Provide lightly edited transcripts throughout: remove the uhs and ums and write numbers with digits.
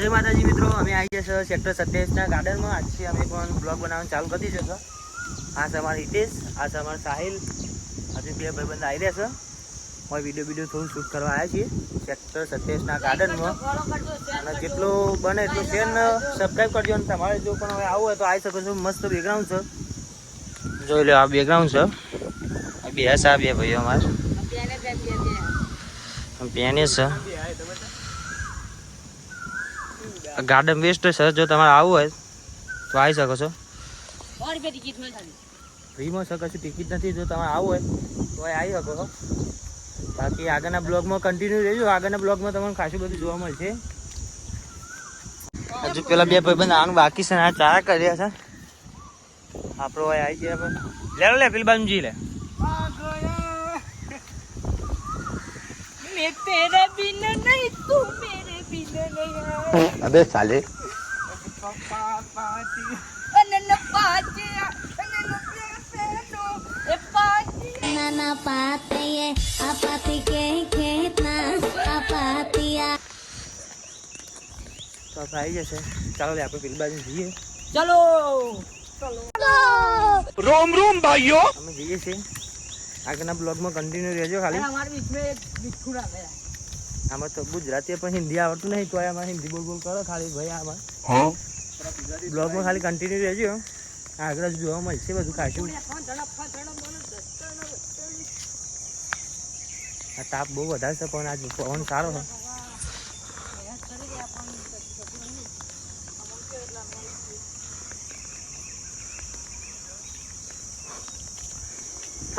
જય માતાજી મિત્રો, અમે આવી જશે સેક્ટર 27 ગાર્ડનમાં. આજથી અમે પણ બ્લોગ બનાવવાનું ચાલુ કરી દીધો છે. આ છે અમારા હિતેશ, આ છે અમારા સાહિલ. હજુ બે ભાઈબંધ આવી રહ્યા છે. અમે વિડીયો થોડું શૂટ કરવા આવ્યા છીએ સેક્ટર 27 ગાર્ડનમાં. અને જેટલું બને એટલું શેર ને સબસ્ક્રાઈબ કરજો. અને તમારે જો પણ હવે આવું હોય તો આવી શકો છો. મસ્ત બેકગ્રાઉન્ડ છે, જોઈ લો. આ બેકગ્રાઉન્ડ છે. આ બે હશે, આ બે ભાઈઓ અમારે પેને છે. ગાર્ડન બેસ્ટ છે. જો તમારે આવવું હોય તો આવી શકો છો. ફ્રીમાં છે, કશું ટિકિટ નથી. જો તમારે આવવું હોય તો આવી શકો છો. બાકી આગળના બ્લોગમાં કન્ટિન્યુ રહેજો. આગળના બ્લોગમાં તમને ખાસું બધું જોવા મળશે. હજુ પેલા બે ભાઈબંધ આનું બાકી છે. આ ચારા કર્યા છે. આપણો આવી ગયા. લે પેલી બાજુ જી લે. तेरे बिना नहीं तू मेरे बिना नहीं. अबे साले नाना पाते ये आपाती के खेतना आपातिया. તો આવી જશે. ચાલો લે આપણે પેલી બાજુ જઈએ. ચલો રોમ રોમ ભાઈઓ, અમે જઈએ છીએ. આગળના બ્લોગમાં કન્ટિન્યુ રહેજો. ખાલી આમાં તો ગુજરાતી પણ હિન્દી આવડતું નહીં, તો આમાં હિન્દી બોલ કરો ખાલી ભાઈ. આમાં બ્લોગમાં ખાલી કન્ટિન્યુ રહેજો. આગળ જોવા મળશે બધું ખાશું. આ તાપ બહુ વધારે છે, પણ આજ પવન સારો છે.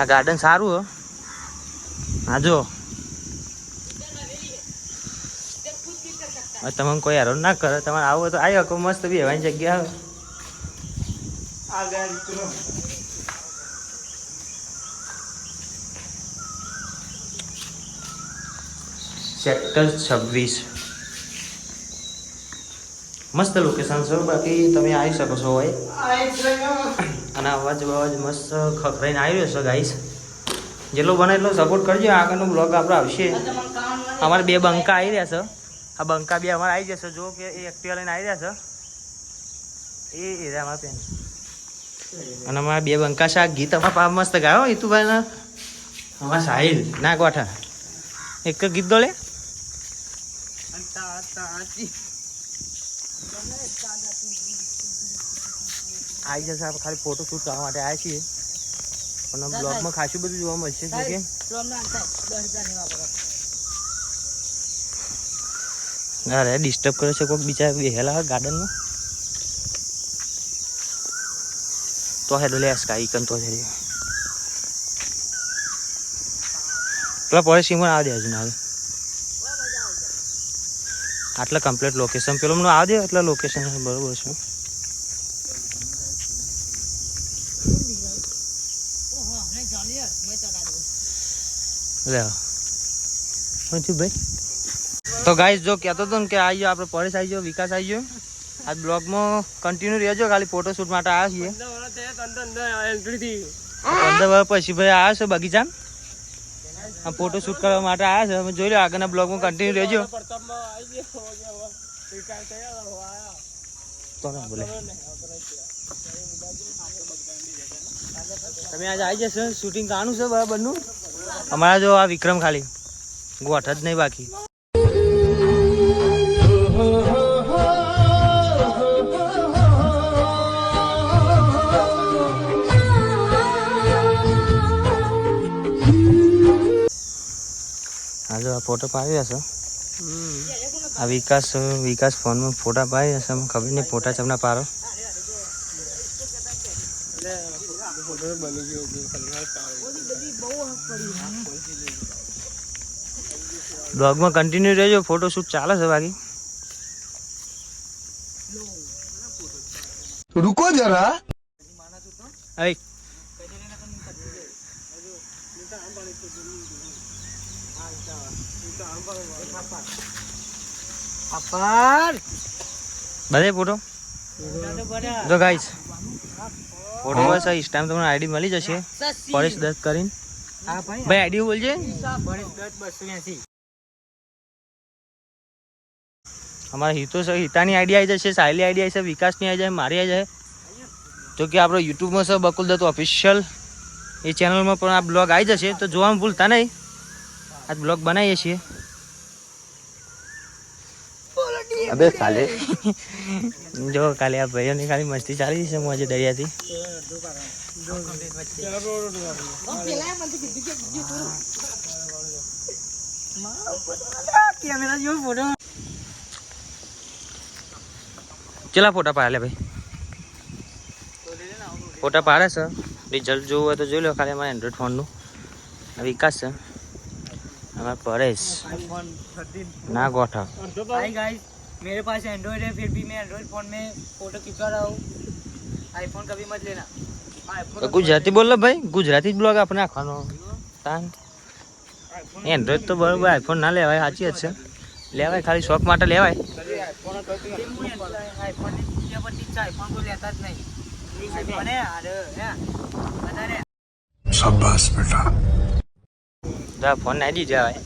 આ ગાર્ડન સારું હો. હા જો તમે કોઈ હેરાન ના કરે. તમારે આવું હોય તો આવી શકો. મસ્ત બેહવાની જગ્યા. સેક્ટર 26 મસ્ત લોકેશન છે. બાકી તમે આવી શકો છો હોય. અને અવાજ મસ્ત ખખરાઈને આવી રહ્યો છે. ગાઈસ જેટલો બને એટલો સપોર્ટ કરજો. આગળનો બ્લોગ આપણો આવશે. અમારે બે બંકા આવી રહ્યા છે. આ બંકા બે અમારે આવી જશે. જો કે એ એક્ટિવા લઈને આવી રહ્યા છે. એ અમારા પેન. અને અમારા બે બંકા છે. આ ગીત અમારા મસ્ત ગાયો હિતુભાઈ ને અમારા સાહિલ ના ગોઠા. એક ગીત દોડે આવી જશે. આપણે ખાલી ફોટો શૂટ કરવા માટે આવ્યા છીએ. પણ બ્લોગમાં ખાસું બધું જોવા મળશે. અરે ડિસ્ટર્બ કરે છે કોઈક બિચારા બેહેલા હોય ગાર્ડનમાં. તો હેડો લે સ્કાય કન તો જરી પેલા પોરે સીમર આવે દે. હજુ ના આવે. આટલા કમ્પ્લીટ લોકેશન પેલો મને આવે દે. એટલે લોકેશન બરોબર છે. ભાઈ તો ગાઈસ જો કહેતો હતો ને કે આવી જાઓ આપણે પરેશ આવી જાઓ, વિકાસ આવી જાઓ. આ બ્લોગમાં કન્ટિન્યુ રહેજો. ખાલી ફોટો શૂટ માટે આવ્યા છીએ. 15 વર્ષ પછી ભાઈ આવ્યા છે બગીચામાં. આ ફોટો શૂટ કરવા માટે આવ્યા છે. જોઈ લો આગળના બ્લોગમાં કન્ટિન્યુ રહેજો. બોલે તમે આજે આવી જશો. શૂટિંગ કાનું છે બરાબરનું. અમારા જો આ વિક્રમ ખાલી ગોઠ જ નહીં બાકી. હા જો આ ફોટો પાડી રહ્યા છે. આ વિકાસ ફોનમાં ફોટા પાડી રહ્યા છે. ખબર નહીં ફોટા ચમના પારો. બ્લોગમાં કન્ટિન્યુ રહેજો. ફોટો શૂટ ચાલે છે બાકી. रुको जरा. હવે બધે ફોટો જો guys. Photo bus is time તમને આઈડી મળી જશે. પરેશ 10 કરીને ભાઈ આઈડી બોલજે. અમારા હિતાની આઈડી આવી જશે, સાયલી આઈડી આવી છે, વિકાસની આવી જાય, મારી આવી જાય. જો કે આપણો યુટ્યુબમાં છે બકુલ દત્ત ઓફિશિયલ, એ ચેનલમાં પણ આ બ્લોગ આવી જશે, તો જોવાનું ભૂલતા નહીં. આ બ્લોગ બનાવીએ છીએ. અબે કાલે જો કાલે આ ભાઈઓની ખાલી મસ્તી ચાલી છે મોજે દરિયાથી. ચલા ફોટા પાડે ભાઈ, ફોટા પાડે છે. રિઝલ્ટ જોવું હોય તો જોઈ લો. ખાલી અમારા એન્ડ્રોઈડ ફોનનું વિકાસ છે, हमारा परेश ना गोठा. हाय गाइस, मेरे पास एंड्रॉइड है, फिर भी मैं एंड्रॉइड फोन में फोटो खिंचवा रहा हूँ. आईफोन कभी मत लेना. तो गुजराती बोल भाई, गुजराती ब्लॉग अपने आखવાનો તાન. એન્ડ્રોઈડ તો બરાબર, આઈફોન ના લેવાય, સાચી જ છે. લેવાય ખાલી શોખ માટે લેવાય. आईफोन ની દુનિયા પર ઠીક છે, આઈફોન કોઈ લેતા જ નહીં. આઈફોન હે અરે હે વધારે. શાબાશ બેટા. જા ફોન ના દી જાય.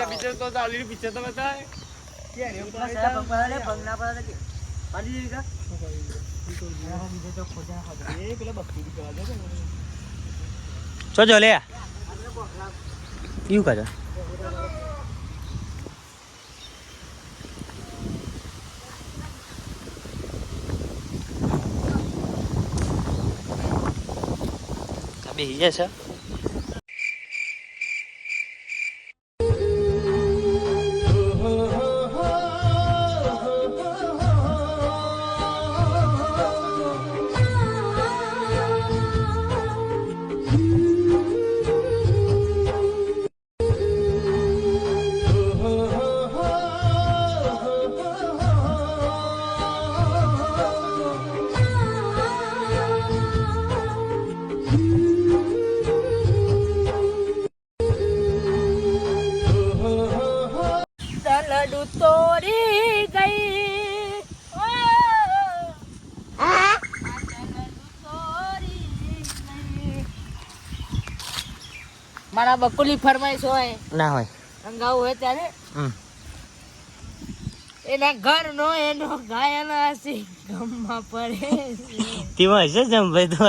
पिक्चर तो ऑलरेडी पिक्चर तो बता है क्या रे उतना सा बंगला बंगला पर के पानी जी का मुझे तो खोजा ये पेला बक्की की करा दे चो जो ले क्यों कर अभी ये सर लड्डू तोड़ी गई मारा बकुली फरमाइश હોય ના હોય અંગાવું હોય ત્યારે એના ઘર નો એનો ગાયના હસી ગમમાં પડે તેમાં હશે જમ ભાઈ તો